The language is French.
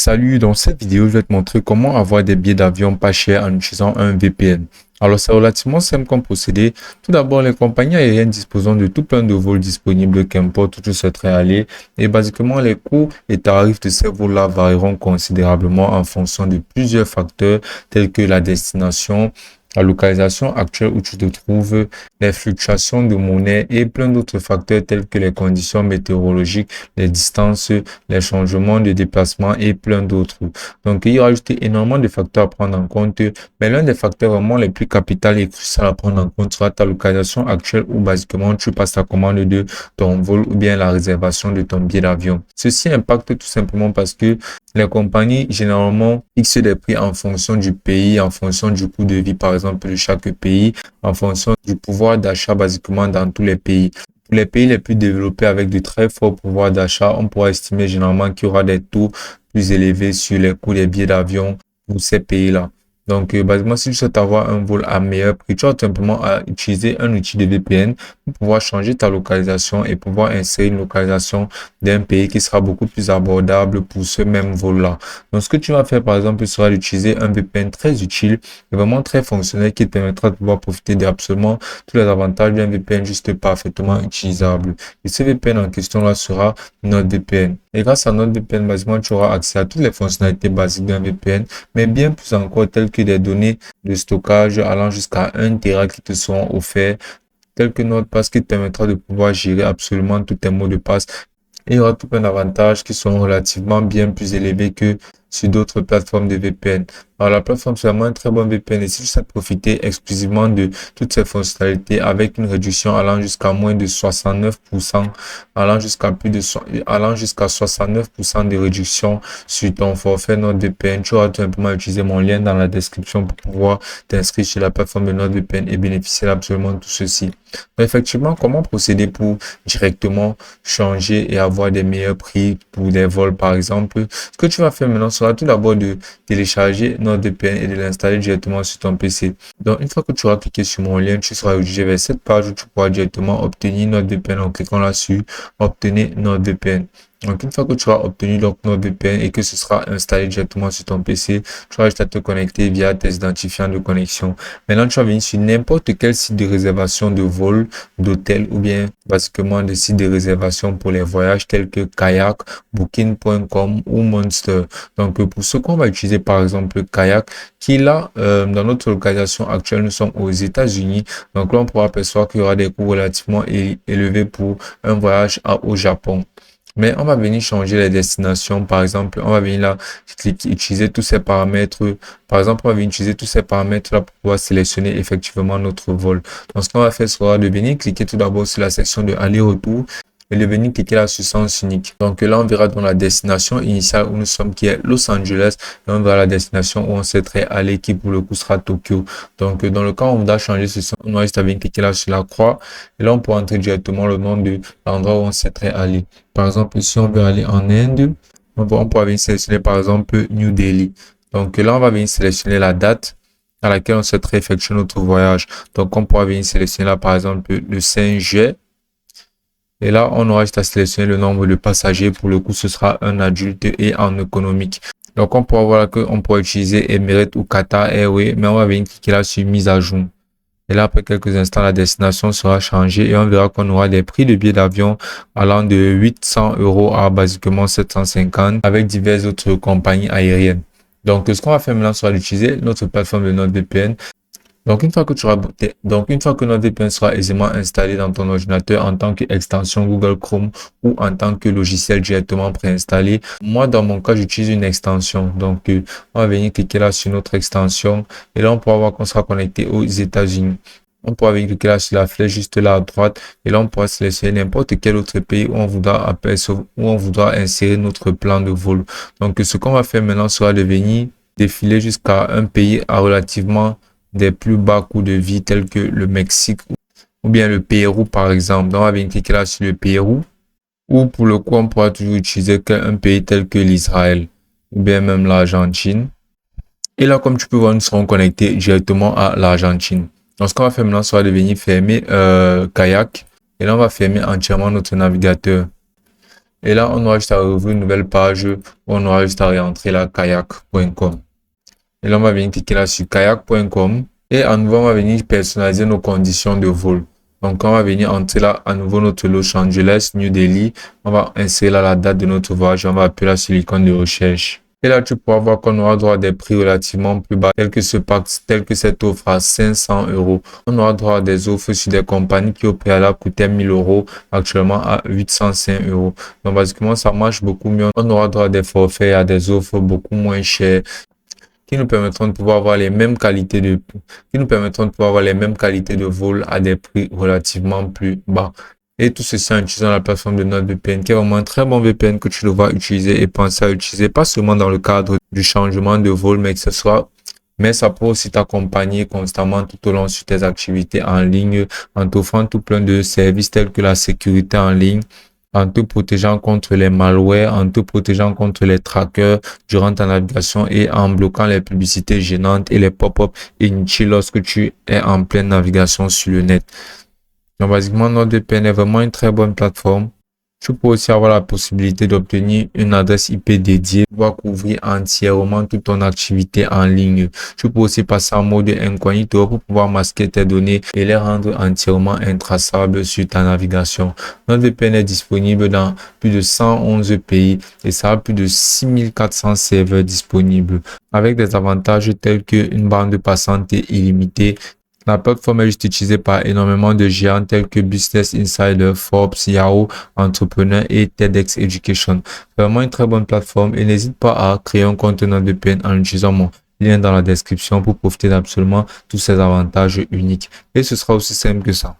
Salut, dans cette vidéo, je vais te montrer comment avoir des billets d'avion pas chers en utilisant un VPN. Alors, c'est relativement simple comme procédé. Tout d'abord, les compagnies aériennes disposant de tout plein de vols disponibles, qu'importe où tu souhaiterais aller. Et basiquement, les coûts et tarifs de ces vols-là varieront considérablement en fonction de plusieurs facteurs tels que la destination, la localisation actuelle où tu te trouves, les fluctuations de monnaie et plein d'autres facteurs tels que les conditions météorologiques, les distances, les changements de déplacement et plein d'autres. Donc, il y aura juste énormément de facteurs à prendre en compte, mais l'un des facteurs vraiment les plus capitaux et crucial à prendre en compte sera ta localisation actuelle où basiquement tu passes la commande de ton vol ou bien la réservation de ton billet d'avion. Ceci impacte tout simplement parce que les compagnies, généralement, fixent des prix en fonction du pays, en fonction du coût de vie, par exemple, de chaque pays, en fonction du pouvoir d'achat, basiquement, dans tous les pays. Pour les pays les plus développés avec de très forts pouvoirs d'achat, on pourra estimer généralement qu'il y aura des taux plus élevés sur les coûts des billets d'avion pour ces pays-là. Donc, basiquement, si tu souhaites avoir un vol à meilleur prix, tu as tout simplement à utiliser un outil de VPN pour pouvoir changer ta localisation et pouvoir insérer une localisation d'un pays qui sera beaucoup plus abordable pour ce même vol-là. Donc, ce que tu vas faire, par exemple, sera d'utiliser un VPN très utile et vraiment très fonctionnel qui te permettra de pouvoir profiter d'absolument tous les avantages d'un VPN juste parfaitement utilisable. Et ce VPN en question-là sera NordVPN. Et grâce à NordVPN, basiquement, tu auras accès à toutes les fonctionnalités basiques d'un VPN, mais bien plus encore, telles que des données de stockage allant jusqu'à 1 Tera qui te seront offerts, tels que NordPass qui te permettra de pouvoir gérer absolument tous tes mots de passe. Et il y aura tout plein d'avantages qui sont relativement bien plus élevés que sur d'autres plateformes de VPN. Alors, la plateforme, c'est vraiment un très bon VPN et si tu souhaites profiter exclusivement de toutes ces fonctionnalités avec une réduction allant jusqu'à moins de 69%, allant jusqu'à 69% de réduction sur ton forfait NordVPN, tu auras tout simplement utilisé mon lien dans la description pour pouvoir t'inscrire sur la plateforme de NordVPN et bénéficier absolument de tout ceci. Donc, effectivement, comment procéder pour directement changer et avoir des meilleurs prix pour des vols, par exemple? Ce que tu vas faire maintenant sera tout d'abord de télécharger NordVPN et de l'installer directement sur ton PC. Donc, une fois que tu auras cliqué sur mon lien, tu seras dirigé vers cette page où tu pourras directement obtenir NordVPN en cliquant là-dessus, obtenir NordVPN. Donc, une fois que tu auras obtenu NordVPN et que ce sera installé directement sur ton PC, tu auras juste à te connecter via tes identifiants de connexion. Maintenant, tu vas venir sur n'importe quel site de réservation de vol, d'hôtel ou bien basiquement des sites de réservation pour les voyages tels que Kayak, Booking.com ou Monster. Donc, pour ce qu'on va utiliser par exemple Kayak, qui là, dans notre localisation actuelle, nous sommes aux États-Unis. Donc là, on pourra apercevoir qu'il y aura des coûts relativement élevés pour un voyage au Japon. Mais on va venir changer les destinations. Par exemple, on va venir là, utiliser tous ces paramètres. Par exemple, on va venir utiliser tous ces paramètres là pour pouvoir sélectionner effectivement notre vol. Donc, ce qu'on va faire sera de venir cliquer tout d'abord sur la section de aller-retour et de venir cliquer là sur sens unique. Donc là, on verra dans la destination initiale où nous sommes, qui est Los Angeles, et on verra la destination où on souhaiterait aller, qui pour le coup sera Tokyo. Donc dans le cas où on voudra changer ce sens, on va juste à venir cliquer là sur la croix, et là on peut entrer directement le nom de l'endroit où on souhaiterait aller. Par exemple, si on veut aller en Inde, on pourra venir sélectionner par exemple New Delhi. Donc là, on va venir sélectionner la date à laquelle on souhaiterait effectuer notre voyage. Donc on pourra venir sélectionner là par exemple le 5 juillet. Et là, on aura juste à sélectionner le nombre de passagers. Pour le coup, ce sera un adulte et en économique. Donc, on pourra voir qu'on pourra utiliser Emirates ou Qatar Airways, mais on va venir cliquer là sur mise à jour. Et là, après quelques instants, la destination sera changée et on verra qu'on aura des prix de billets d'avion allant de 800 € à basiquement 750 avec diverses autres compagnies aériennes. Donc, ce qu'on va faire maintenant sera d'utiliser notre plateforme de NordVPN. Donc, une fois que NordVPN sera aisément installé dans ton ordinateur en tant qu'extension Google Chrome ou en tant que logiciel directement préinstallé, moi, dans mon cas, j'utilise une extension. Donc, on va venir cliquer là sur notre extension et là, on pourra voir qu'on sera connecté aux États-Unis. On pourra venir cliquer là sur la flèche juste là à droite et là, on pourra sélectionner n'importe quel autre pays où on voudra insérer notre plan de vol. Donc, ce qu'on va faire maintenant sera de venir défiler jusqu'à un pays à relativement des plus bas coûts de vie tels que le Mexique ou bien le Pérou par exemple. Donc, on va venir cliquer là sur le Pérou ou pour le coup, on pourra toujours utiliser un pays tel que l'Israël ou bien même l'Argentine. Et là, comme tu peux voir, nous serons connectés directement à l'Argentine. Donc, ce qu'on va faire maintenant sera de venir fermer Kayak et là, on va fermer entièrement notre navigateur. Et là, on aura juste à ouvrir une nouvelle page où on aura juste à réentrer là kayak.com. Et là, on va venir cliquer là sur kayak.com. Et à nouveau, on va venir personnaliser nos conditions de vol. Donc, on va venir entrer là à nouveau notre Los Angeles, New Delhi. On va insérer là la date de notre voyage. On va appuyer là sur l'icône de recherche. Et là, tu pourras voir qu'on aura droit à des prix relativement plus bas, tel que cette offre à 500 euros. On aura droit à des offres sur des compagnies qui au préalable coûtaient 1000 euros, actuellement à 805 euros. Donc, basiquement, ça marche beaucoup mieux. On aura droit à des forfaits, à des offres beaucoup moins chères qui nous permettront de pouvoir avoir les mêmes qualités de vol à des prix relativement plus bas. Et tout ceci en utilisant la plateforme de NordVPN, qui est vraiment un très bon VPN que tu devras utiliser et penser à utiliser, pas seulement dans le cadre du changement de vol, mais ça peut aussi t'accompagner constamment tout au long sur tes activités en ligne, en t'offrant tout plein de services tels que la sécurité en ligne, en te protégeant contre les malwares, en te protégeant contre les trackers durant ta navigation et en bloquant les publicités gênantes et les pop-up inutiles lorsque tu es en pleine navigation sur le net. Donc, basiquement, NordVPN est vraiment une très bonne plateforme. Tu peux aussi avoir la possibilité d'obtenir une adresse IP dédiée pour pouvoir couvrir entièrement toute ton activité en ligne. Tu peux aussi passer en mode incognito pour pouvoir masquer tes données et les rendre entièrement intraçables sur ta navigation. NordVPN est disponible dans plus de 111 pays et ça a plus de 6400 serveurs disponibles avec des avantages tels qu'une bande passante illimitée. La plateforme est juste utilisée par énormément de géants tels que Business Insider, Forbes, Yahoo, Entrepreneur et TEDx Education. Vraiment une très bonne plateforme et n'hésite pas à créer un compte NordVPN en utilisant mon lien dans la description pour profiter d'absolument tous ces avantages uniques. Et ce sera aussi simple que ça.